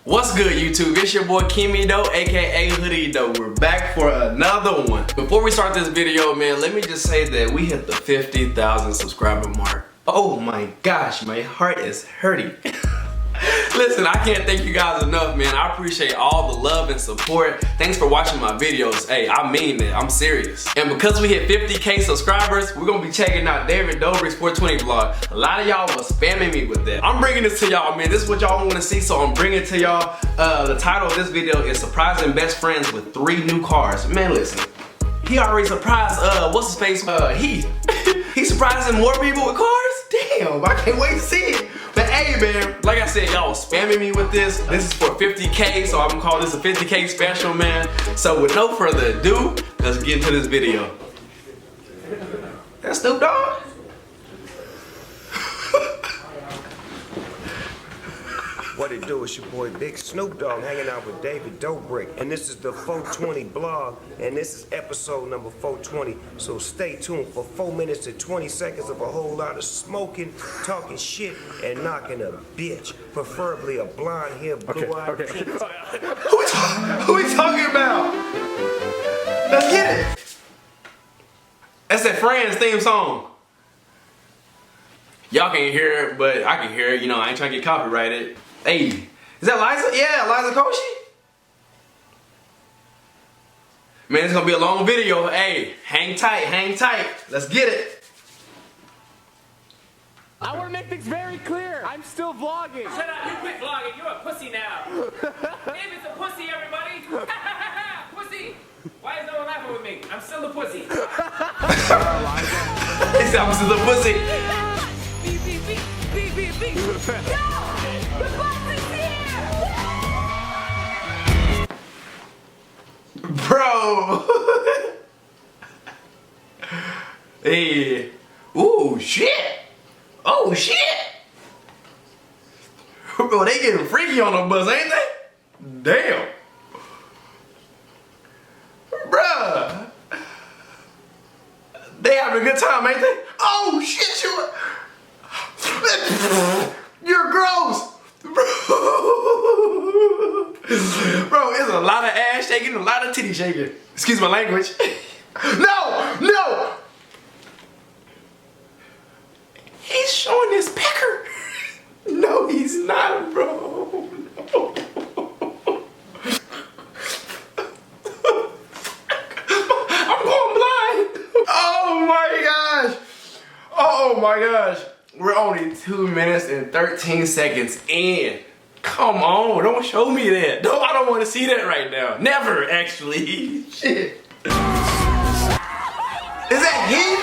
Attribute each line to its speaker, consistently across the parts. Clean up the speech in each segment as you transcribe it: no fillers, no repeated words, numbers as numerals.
Speaker 1: What's good, YouTube? It's your boy Keemie though, aka Hoodie though. We're back for another one. Before we start this video, man, let me just say that we hit the 50,000 subscriber mark. Oh my gosh, my heart is hurting. Listen, I can't thank you guys enough, man. I appreciate all the love and support. Thanks for watching my videos. Hey, I mean it. I'm serious. And because we hit 50K subscribers, we're gonna be checking out David Dobrik's 420 vlog. A lot of y'all was spamming me with that. I'm bringing this to y'all, man. This is what y'all want to see, so I'm bringing it to y'all. The title of this video is Surprising Best Friends with 3 New Cars. Man, listen. He already surprised, what's his face? Heath. He's surprising more people with cars? Damn, I can't wait to see it. But hey, man, like I said, y'all was spamming me with this. This is for 50K, so I'm gonna call this a 50K special, man. So with no further ado, let's get into this video. That's Snoop Dogg?
Speaker 2: What it do? It's your boy Big Snoop Dogg hanging out with David Dobrik, and this is the 420 blog, and this is episode number 420. So stay tuned for 4 minutes and 20 seconds of a whole lot of smoking, talking shit, and knocking a bitch, preferably a blonde hair, blue-eyed.
Speaker 1: Okay. Who we talking about? Let's get it. That's that Friends theme song. Y'all can't hear it, but I can hear it. You know, I ain't trying to get copyrighted. Hey, is that Liza? Yeah, Liza Koshy. Man, it's gonna be a long video. Hey, hang tight, hang tight. Let's get it.
Speaker 3: I want to make things very clear. I'm still vlogging.
Speaker 4: Shut up, you quit vlogging. You're a pussy now. David's a pussy, everybody. Pussy. Why is no one laughing with me? I'm still a pussy.
Speaker 1: He said I'm still a pussy.
Speaker 4: Beep, beep, beep, beep, beep, beep. No! The bus is here!
Speaker 1: Bro. Hey. Ooh, shit. Oh, shit. Bro, they getting freaky on the bus, ain't they? Damn. Bruh. They having a good time, ain't they? Oh, shit, you're gross. Bro, it's a lot of ass shaking, a lot of titty shaking. Excuse my language. No, no. He's showing his pecker. No, he's not, bro. No. I'm going blind. Oh my gosh. Oh my gosh. We're only 2 minutes and 13 seconds in. Come on, don't show me that. No, I don't want to see that right now. Never, actually. Shit. Is that him?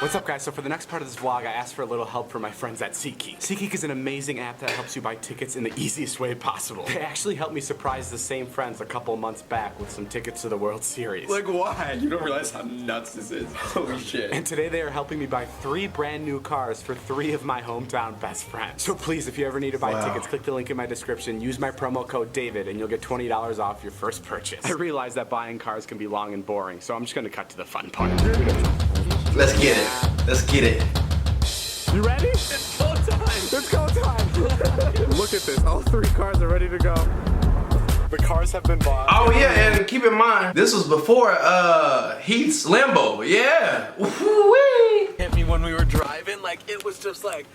Speaker 3: What's up, guys? So for the next part of this vlog, I asked for a little help from my friends at SeatGeek. SeatGeek is an amazing app that helps you buy tickets in the easiest way possible. They actually helped me surprise the same friends a couple months back with some tickets to the World Series.
Speaker 5: Like, why? You don't realize how nuts this is. Holy shit.
Speaker 3: And today they are helping me buy 3 brand new cars for 3 of my hometown best friends. So please, if you ever need to buy tickets, click the link in my description, use my promo code DAVID, and you'll get $20 off your first purchase. I realize that buying cars can be long and boring, so I'm just gonna cut to the fun part.
Speaker 1: Let's get it. Let's get it.
Speaker 3: You ready? It's go time. It's go time. Look at this. All 3 cars are ready to go. The cars have been bought.
Speaker 1: Oh yeah, and keep in mind, this was before Heath's Lambo. Yeah. Woo-wee.
Speaker 6: Hit me when we were driving, like it was just like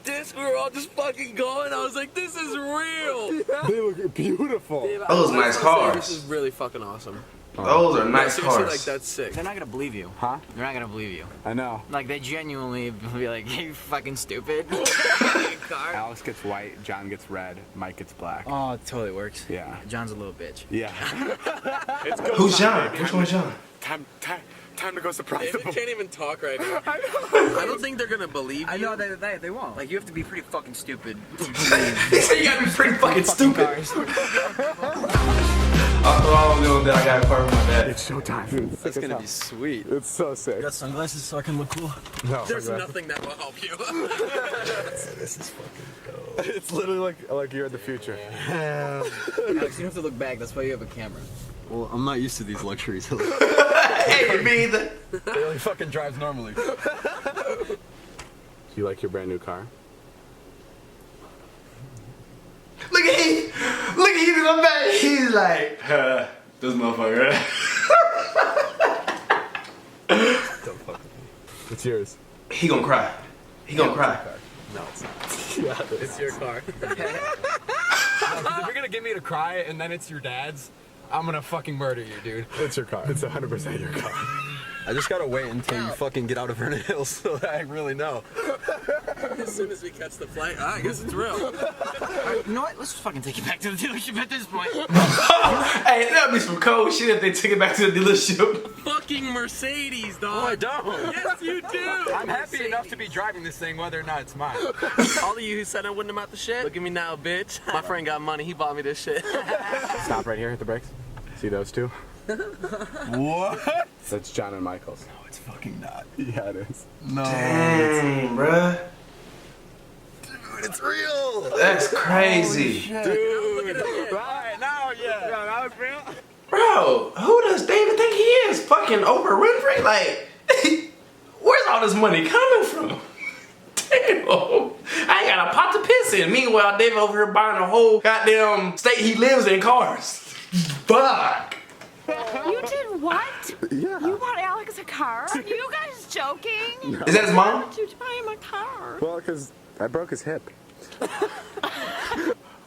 Speaker 6: this. We were all just fucking going. I was like, this is real.
Speaker 3: Yeah. They look beautiful.
Speaker 6: Dave,
Speaker 1: Those nice cars.
Speaker 6: This is really fucking awesome.
Speaker 1: Those are nice
Speaker 6: Seriously,
Speaker 1: cars.
Speaker 6: like that's sick.
Speaker 7: They're not gonna believe you.
Speaker 3: Huh?
Speaker 7: They're not gonna believe you.
Speaker 3: I know.
Speaker 7: Like, they genuinely be like, hey, you fucking stupid. Car.
Speaker 3: Alex gets white, John gets red, Mike gets black.
Speaker 7: Oh, it totally works.
Speaker 3: Yeah.
Speaker 7: John's a little bitch.
Speaker 3: Yeah. It's go
Speaker 1: Who's
Speaker 3: time,
Speaker 1: John?
Speaker 3: baby.
Speaker 1: Which one's John?
Speaker 3: Time to go surprise
Speaker 6: David
Speaker 3: them.
Speaker 6: can't even talk right now. I don't think they're gonna believe you.
Speaker 7: I know they won't. Like, you have to be pretty fucking stupid.
Speaker 1: He said you gotta be pretty fucking stupid.
Speaker 7: Cars.
Speaker 1: I thought all of them that I got a car with my dad.
Speaker 3: It's showtime.
Speaker 6: That's gonna be sweet.
Speaker 3: It's so sick.
Speaker 7: Got sunglasses so I can look cool.
Speaker 3: No,
Speaker 6: There's nothing that will help you.
Speaker 7: This is fucking dope.
Speaker 3: It's literally like you're in the future.
Speaker 7: Alex, you don't have to look back. That's why you have a camera.
Speaker 5: Well, I'm not used to these luxuries.
Speaker 1: Hey, me either.
Speaker 5: He only fucking drives normally.
Speaker 3: Do you like your brand new car?
Speaker 1: Look at come back, he's like, this motherfucker.
Speaker 3: Don't fuck with me. It's yours.
Speaker 1: He gonna cry. He gonna cry.
Speaker 3: No, it's not. Yeah, it's your car. If you're gonna get me to cry and then it's your dad's, I'm gonna fucking murder you, dude. It's your car. It's 100% your car. I just gotta wait until you fucking get out of Vernon Hills so that I really know.
Speaker 6: As soon as we catch the flight, I guess it's real.
Speaker 7: You know what? Let's just fucking take it back to the dealership at this point.
Speaker 1: Hey, that'd be some cold shit if they took it back to the dealership.
Speaker 6: Fucking Mercedes, dog.
Speaker 3: Oh, I don't.
Speaker 6: Yes, you do.
Speaker 3: I'm happy enough to be driving this thing whether or not it's mine.
Speaker 6: All of you who said I wouldn't amount the shit, look at me now, bitch. My friend got money. He bought me this shit.
Speaker 3: Stop right here, hit the brakes. See those two?
Speaker 5: What?
Speaker 3: That's John and Michael's.
Speaker 5: No, it's fucking not.
Speaker 3: Yeah, it is.
Speaker 5: No.
Speaker 1: Dang, bruh.
Speaker 5: Dude, it's real.
Speaker 1: That's crazy.
Speaker 3: Dude. Right, now, yeah. Now it's real.
Speaker 1: Bro, who does David think he is? Fucking Oprah Winfrey? Like, where's all this money coming from? Damn. I ain't got a pot to piss in. Meanwhile, David over here buying a whole goddamn state he lives in cars. Fuck.
Speaker 8: You did what?
Speaker 3: Yeah.
Speaker 8: You bought Alex a car? Are you guys joking?
Speaker 1: Is that his mom?
Speaker 8: Why would you buy him a car?
Speaker 3: Well, because I broke his hip.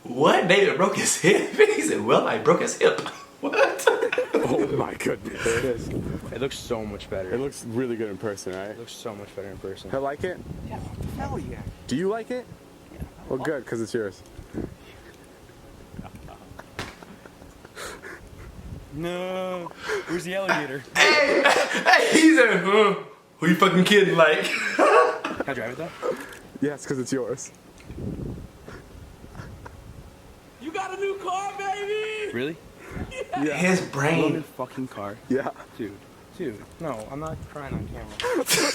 Speaker 1: What? David broke his hip? He said, well, I broke his hip. What?
Speaker 3: Oh my goodness. There it is.
Speaker 9: It looks so much better.
Speaker 3: It looks really good in person, right?
Speaker 9: It looks so much better in person.
Speaker 3: I like it?
Speaker 9: Yeah, hell yeah.
Speaker 3: Do you like it? Yeah. Well, good, because it's yours.
Speaker 9: No. Where's the alligator?
Speaker 1: Hey, he said, who you fucking kidding, like?
Speaker 9: Can I drive it though?
Speaker 3: Yes, because it's yours.
Speaker 6: You got a new car, baby.
Speaker 9: Really?
Speaker 3: Yeah.
Speaker 1: His
Speaker 9: Loaded
Speaker 1: brain.
Speaker 9: fucking car.
Speaker 3: Yeah.
Speaker 9: Dude, no, I'm not crying on camera.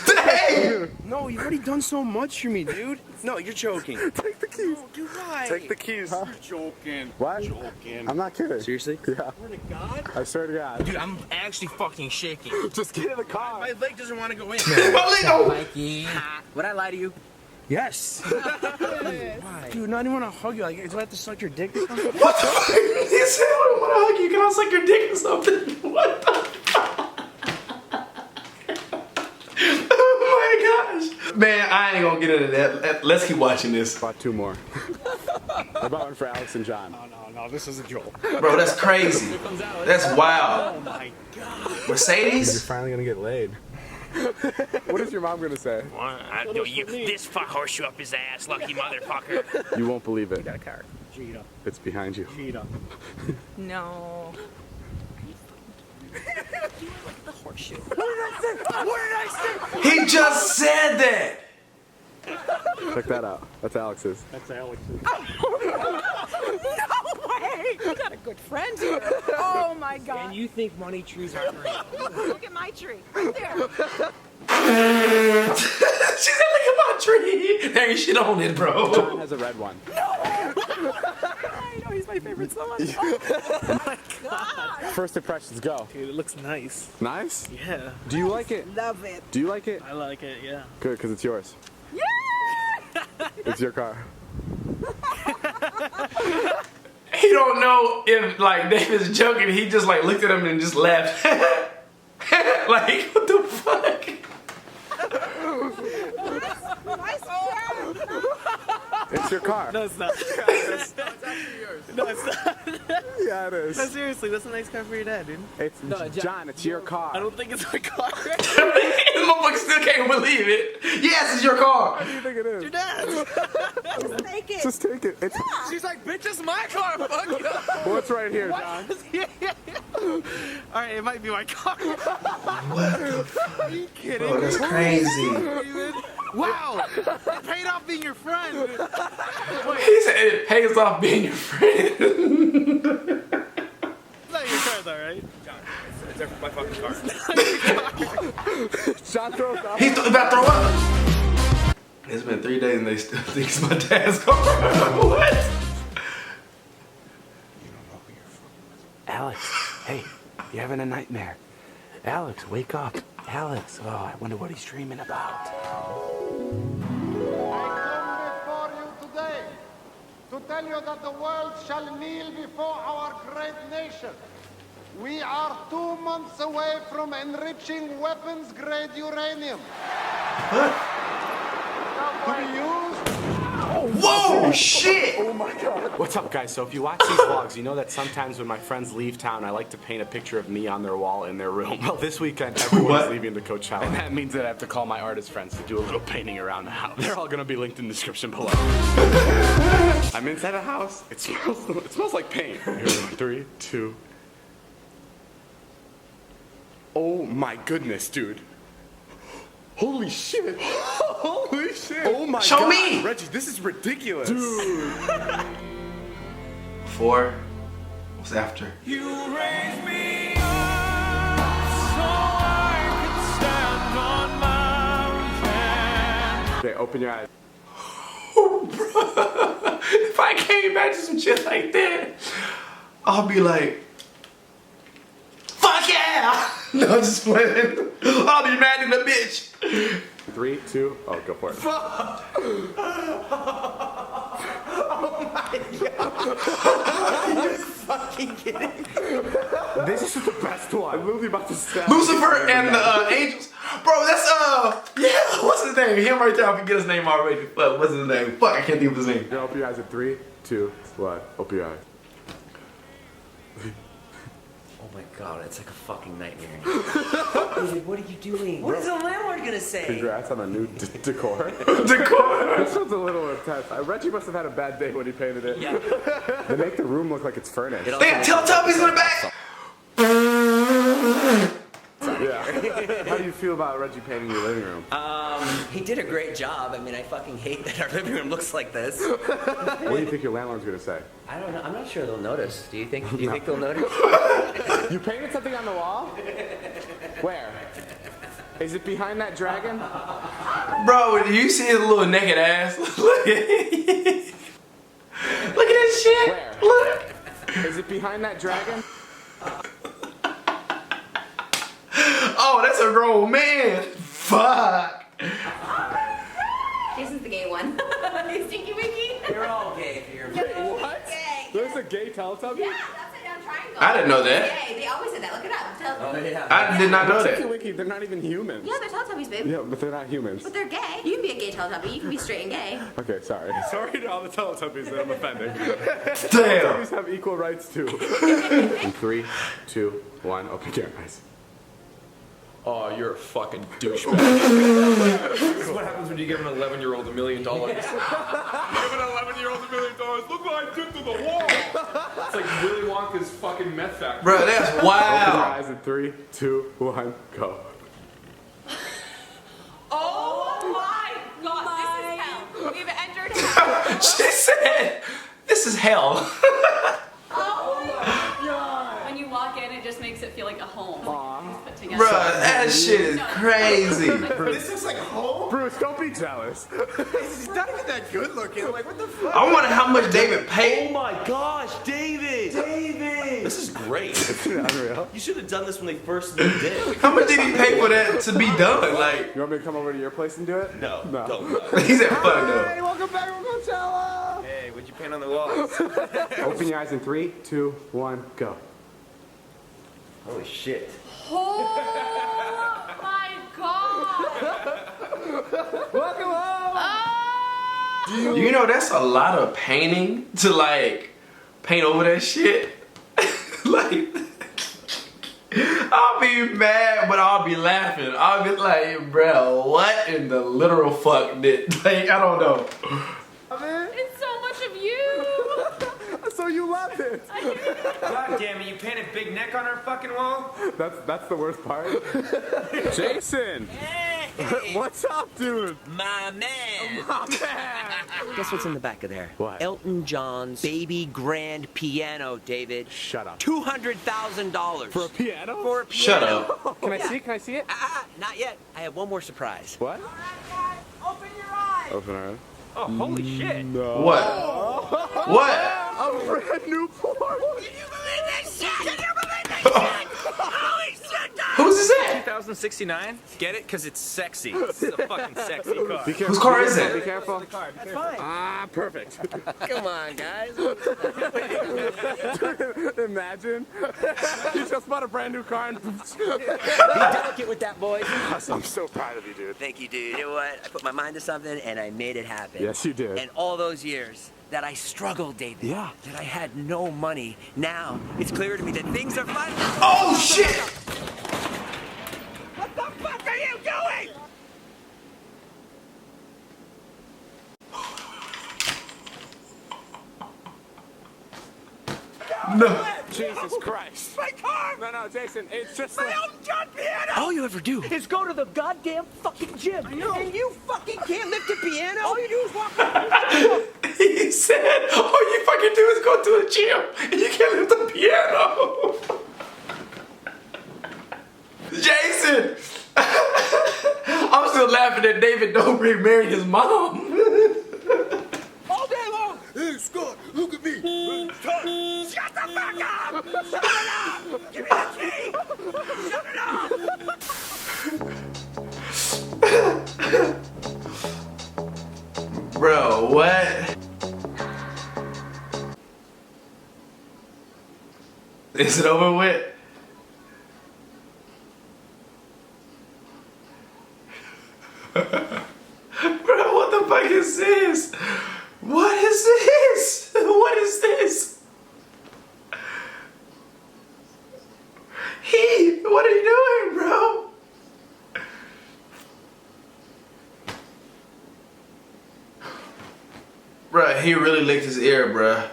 Speaker 1: Dang.
Speaker 9: No, you've already done so much for me, dude. No, you're joking.
Speaker 3: Take the keys.
Speaker 9: No, you're right.
Speaker 3: Take the keys. Huh?
Speaker 5: You're joking.
Speaker 3: What?
Speaker 5: Joking.
Speaker 3: I'm not kidding.
Speaker 9: Seriously?
Speaker 3: Yeah. I swear to God.
Speaker 7: Dude, I'm actually fucking shaking.
Speaker 3: Just get in the car.
Speaker 9: My leg doesn't want to go in.
Speaker 7: Mikey. Would I lie to you?
Speaker 9: Yes. Dude, no, I didn't want to hug you. Like, do I have to suck your dick or something?
Speaker 1: What the fuck? He said, I don't want to hug you. Can I suck your dick or something? What the fuck? Oh my gosh. Man, I ain't gonna get into that. Let's keep watching this.
Speaker 3: Bought two more. I bought one for Alex and John.
Speaker 9: No, this is a joke.
Speaker 1: Bro, that's crazy. That's wild.
Speaker 9: Oh my god.
Speaker 3: You're
Speaker 1: Mercedes?
Speaker 3: finally gonna get laid. What is your mom gonna say?
Speaker 4: This fuck horseshoe up his ass, lucky motherfucker.
Speaker 3: You won't believe it.
Speaker 9: Got a car. Cheetah.
Speaker 3: It's behind you.
Speaker 9: Cheetah.
Speaker 8: No.
Speaker 7: The horseshoe.
Speaker 1: He just said that.
Speaker 3: Check that out. That's Alex's.
Speaker 9: That's Alex's.
Speaker 8: No way! You got a good friend here. Oh my god.
Speaker 9: And you think money trees aren't real?
Speaker 8: Look at my tree. Right there.
Speaker 1: She said, look at my tree. There ain't shit on it, bro.
Speaker 3: John has a red one.
Speaker 8: I know he's my favorite son. Oh my god.
Speaker 3: First impressions, go.
Speaker 9: Dude, it looks nice.
Speaker 3: Nice?
Speaker 9: Yeah.
Speaker 3: Do you like it?
Speaker 8: Love it.
Speaker 3: Do you like it?
Speaker 9: I like it, yeah.
Speaker 3: Good, because it's yours.
Speaker 8: Yeah!
Speaker 3: It's your car.
Speaker 1: He don't know if like David's joking. He just like looked at him and just laughed. Like, what the fuck?
Speaker 8: Nice car.
Speaker 3: It's your car.
Speaker 9: No, it's not.
Speaker 6: It's actually yours.
Speaker 9: No, it's not.
Speaker 3: Yeah, it is.
Speaker 9: No, seriously, that's a nice car for your dad, dude.
Speaker 3: It's John, it's your car.
Speaker 9: I don't think it's my car.
Speaker 1: The motherfucker still can't believe it. Yes, it's your car.
Speaker 3: What do you think it is?
Speaker 9: Your dad.
Speaker 8: Just take it.
Speaker 3: Just take it. It's
Speaker 6: She's like, bitch, it's my car. Fuck you.
Speaker 3: what's right here, John.
Speaker 9: Alright, it might be my car.
Speaker 1: What the fuck?
Speaker 9: Are you kidding?
Speaker 1: Bro, that's crazy.
Speaker 9: Wow! It paid off being your friend.
Speaker 1: He said it pays off being your friend.
Speaker 9: It's not your car though, right? John, it's my fucking car.
Speaker 3: John throws up.
Speaker 1: He's about to throw up. It's been 3 days and they still think it's my dad's car. What?
Speaker 9: Alex, hey, you having a nightmare? Alex, wake up. Alex, oh, I wonder what he's dreaming about.
Speaker 10: I come before you today to tell you that the world shall kneel before our great nation. We are 2 months away from enriching weapons-grade uranium.
Speaker 1: What?
Speaker 10: To be used.
Speaker 1: Whoa, shit!
Speaker 3: Oh my god. What's up, guys? So if you watch these vlogs, you know that sometimes when my friends leave town, I like to paint a picture of me on their wall in their room. Well, this weekend, everyone's leaving the Coachella. And that means that I have to call my artist friends to do a little painting around the house. They're all gonna be linked in the description below. I'm inside a house. It smells like paint. Here we go. 3, 2. Oh my goodness, dude. Holy shit! Holy shit! Oh my god!
Speaker 1: Show me!
Speaker 3: Reggie, this is ridiculous! Dude!
Speaker 1: Before, what's after?
Speaker 11: You raise me up so I can stand on mountains.
Speaker 3: Okay, open your eyes.
Speaker 1: Oh, bro. If I can't imagine some shit like that, I'll be like, fuck yeah! No, I'm just playing. I'll be mad in the bitch.
Speaker 3: 3, 2, oh, go for it.
Speaker 11: Oh my god. Are you fucking kidding?
Speaker 3: This is the best one. I'm literally about to stab
Speaker 1: Lucifer and the angels. Bro, that's, yeah, what's his name? Him right there, I forget his name already. What's his name? Fuck, I can't think of his name.
Speaker 3: You're open your eyes at 3, 2, 1. Open your eyes.
Speaker 12: Oh my god, it's like a fucking nightmare. David, what are you doing? What is the landlord gonna say?
Speaker 3: Congrats on a new decor.
Speaker 1: Decor?
Speaker 3: This one's a little intense. Reggie must have had a bad day when he painted it. Yeah. They make the room look like it's furnished.
Speaker 1: They got Teletubbies in the back!
Speaker 3: Yeah. How do you feel about Reggie painting your living room?
Speaker 12: He did a great job. I mean, I fucking hate that our living room looks like this.
Speaker 3: What do you think your landlord's gonna say?
Speaker 12: I don't know. I'm not sure they'll notice. Do you think they'll notice?
Speaker 3: You painted something on the wall? Where? Is it behind that dragon?
Speaker 1: Bro, do you see his little naked ass? Look at this shit.
Speaker 3: Where?
Speaker 1: Look.
Speaker 3: Is it behind that dragon?
Speaker 1: Oh, that's a grown man. Fuck.
Speaker 13: Jason's the gay one. He's Stinky Winky.
Speaker 12: You're all gay if you're
Speaker 3: What?
Speaker 13: Gay.
Speaker 3: There's a gay Teletubby?
Speaker 13: Yeah, upside down triangle.
Speaker 1: I didn't know that.
Speaker 13: Gay. They always said that. Look it up.
Speaker 12: Oh, yeah.
Speaker 1: I did not know
Speaker 3: Tinky
Speaker 1: that.
Speaker 3: Winky, they're not even humans.
Speaker 13: Yeah, they're Teletubbies, babe.
Speaker 3: Yeah, but they're not humans.
Speaker 13: But they're gay. You can be a gay Teletubby. You can be straight and gay.
Speaker 3: Okay, sorry. Sorry to all the Teletubbies that I'm offending.
Speaker 1: Damn.
Speaker 3: Teletubbies have equal rights too. In 3, 2, 1, open your eyes.
Speaker 5: Oh, you're a fucking douchebag. This is what happens when you give an 11-year-old $1 million. Give an 11-year-old $1 million. Look what I did to the wall. It's like Willy Wonka's fucking meth factory.
Speaker 1: Bro, that's
Speaker 3: Open your
Speaker 1: wild.
Speaker 3: eyes in 3, 2, 1, go.
Speaker 8: Oh my god, this is hell. We've entered hell.
Speaker 1: She said, this is hell.
Speaker 8: Oh my god. When you walk in, it just makes it feel like a home. Like, put together.
Speaker 1: Bro, that shit is crazy.
Speaker 11: This looks like home?
Speaker 3: Bruce, don't be jealous.
Speaker 11: He's not even that good looking. Like, what the fuck?
Speaker 1: I wonder how much David paid.
Speaker 12: Oh my gosh, David! David! This is great.
Speaker 3: Unreal.
Speaker 12: You should have done this when they first moved in.
Speaker 1: How much did he pay for that to be done? Like,
Speaker 3: You want me to come over to your place and do it?
Speaker 12: No,
Speaker 3: No.
Speaker 12: don't.
Speaker 1: he said, fuck no.
Speaker 3: Hey, welcome back from Coachella!
Speaker 11: Hey, what'd you paint on the walls?
Speaker 3: Open your eyes in 3, 2, 1, go.
Speaker 12: Holy shit.
Speaker 8: Oh my god.
Speaker 3: Welcome home!
Speaker 1: You know, that's a lot of painting to like paint over that shit. Like, I'll be mad, but I'll be laughing. I'll be like, bro, what in the literal fuck did, like, I don't know.
Speaker 8: It's so much of you.
Speaker 3: So you love it!
Speaker 11: God damn it, you painted Big Neck on our fucking wall?
Speaker 3: That's the worst part. Jason!
Speaker 12: Hey!
Speaker 3: What's up, dude?
Speaker 12: My man!
Speaker 3: Oh, man!
Speaker 12: Guess what's in the back of there?
Speaker 3: What?
Speaker 12: Elton John's baby grand piano, David.
Speaker 3: Shut up.
Speaker 12: $200,000.
Speaker 3: For a piano?
Speaker 12: For a piano.
Speaker 1: Shut up.
Speaker 3: Can I see it? Can I see it?
Speaker 12: Not yet. I have one more surprise.
Speaker 3: What?
Speaker 8: Open your eyes.
Speaker 3: Open our eyes.
Speaker 11: Oh, holy shit.
Speaker 3: No.
Speaker 1: What? What?
Speaker 3: A brand new Porsche!
Speaker 12: Can you believe this shit? Can you believe this shit? Holy shit,
Speaker 1: Who's is that?
Speaker 11: 2069? Get it? Because it's sexy. This is a fucking sexy car.
Speaker 1: Whose car is that?
Speaker 3: Be careful.
Speaker 11: That's fine.
Speaker 3: Ah, perfect.
Speaker 6: Come on, guys.
Speaker 3: Imagine. You just bought a brand new car and...
Speaker 12: Be delicate with that, boys.
Speaker 3: I'm so proud of you, dude.
Speaker 12: Thank you, dude. You know what? I put my mind to something and I made it happen.
Speaker 3: Yes, you did.
Speaker 12: And all those years that I struggled, David.
Speaker 3: Yeah.
Speaker 12: That I had no money. Now it's clear to me that things are finally.
Speaker 1: Oh shit!
Speaker 12: What the fuck are you doing?
Speaker 1: No.
Speaker 3: Jesus Christ.
Speaker 12: My car!
Speaker 3: No, Jason, it's just
Speaker 12: My own John piano!
Speaker 6: All you ever do
Speaker 12: Is go to the goddamn fucking gym. I know. And you fucking can't lift a piano? All you do is walk around.
Speaker 1: He said, all you fucking do is go to a gym and you can't lift the piano. Jason! I'm still laughing at David Dobrik marrying his mom.
Speaker 12: All day long. Hey, Scott, look at me. Shut the fuck up! Shut it up! Give me the key! Shut it up!
Speaker 1: Bro, what? Is it over with? Bro, what the fuck is this? What is this? What is this? What are you doing, bro? Bruh, he really licked his ear, bruh.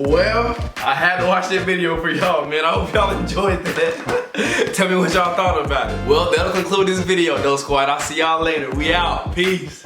Speaker 1: Well, I had to watch that video for y'all, man. I hope y'all enjoyed that. Tell me what y'all thought about it. Well, that'll conclude this video, though, squad. I'll see y'all later. We out. Peace.